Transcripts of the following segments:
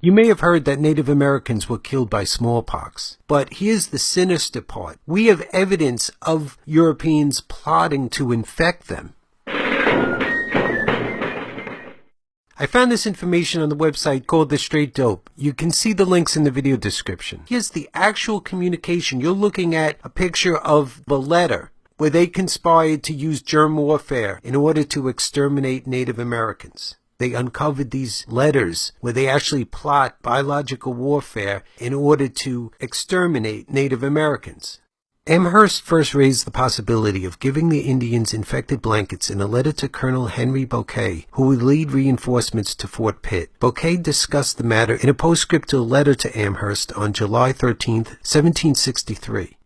You may have heard that Native Americans were killed by smallpox, but here's the sinister part. We have evidence of Europeans plotting to infect them. I found this information on the website called The Straight Dope. You can see the links in the video description. Here's the actual communication. You're looking at a picture of the letter where they conspired to use germ warfare in order to exterminate Native Americans. They uncovered these letters where they actually plot biological warfare in order to exterminate Native Americans. Amherst first raised the possibility of giving the Indians infected blankets in a letter to Colonel Henry Bouquet, who would lead reinforcements to Fort Pitt. Bouquet discussed the matter in a postscript to a letter to Amherst on July 13, 1763.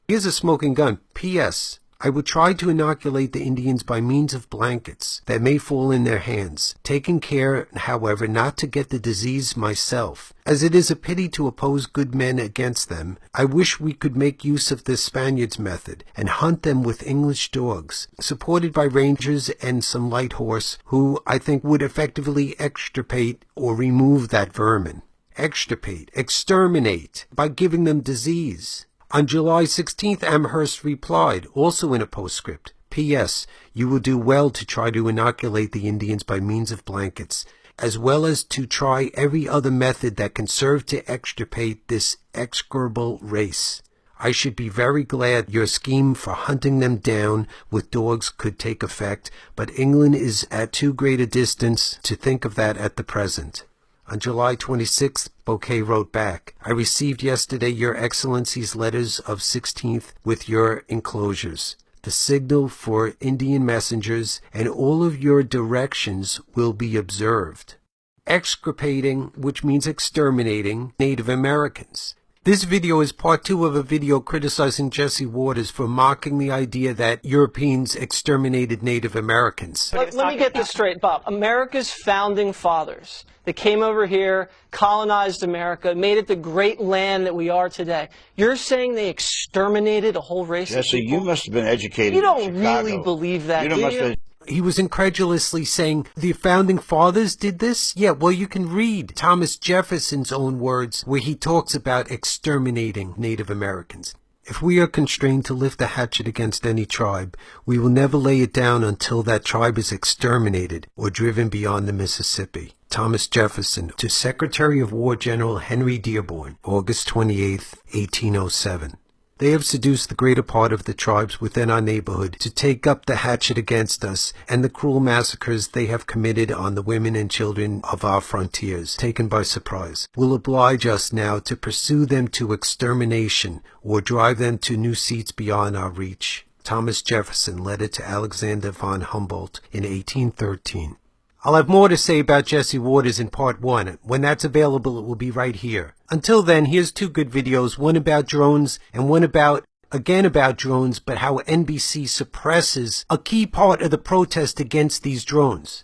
Here's a smoking gun. P.S. I would try to inoculate the Indians by means of blankets that may fall in their hands, taking care, however, not to get the disease myself. As it is a pity to oppose good men against them, I wish we could make use of this Spaniards' method and hunt them with English dogs, supported by rangers and some light horse, who I think would effectively extirpate or remove that vermin. Extirpate, exterminate, by giving them disease. On July 16th, Amherst replied, also in a postscript, P.S. You will do well to try to inoculate the Indians by means of blankets, as well as to try every other method that can serve to extirpate this execrable race. I should be very glad your scheme for hunting them down with dogs could take effect, but England is at too great a distance to think of that at the present. On July 26th, Bouquet wrote back, I received yesterday your Excellency's letters of 16th with your enclosures, the signal for Indian messengers, and all of your directions will be observed. Extirpating, which means exterminating, Native Americans. This video is part 2 of a video criticizing Jesse Waters for mocking the idea that Europeans exterminated Native Americans. Let me get this straight, Bob. America's founding fathers, they came over here, colonized America, made it the great land that we are today. You're saying they exterminated a whole race of people? Jesse, you must have been educated You don't in Chicago. really believe that, do you? He was incredulously saying, the founding fathers did this? Yeah, well, you can read Thomas Jefferson's own words where he talks about exterminating Native Americans. If we are constrained to lift the hatchet against any tribe, we will never lay it down until that tribe is exterminated or driven beyond the Mississippi. Thomas Jefferson to Secretary of War General Henry Dearborn, August 28, 1807. They have seduced the greater part of the tribes within our neighborhood to take up the hatchet against us, and the cruel massacres they have committed on the women and children of our frontiers, taken by surprise, will oblige us now to pursue them to extermination or drive them to new seats beyond our reach. Thomas Jefferson, letter to Alexander von Humboldt in 1813. I'll have more to say about Jesse Waters in part 1. When that's available, it will be right here. Until then, here's 2 good videos, one about drones and one about drones, but how NBC suppresses a key part of the protest against these drones.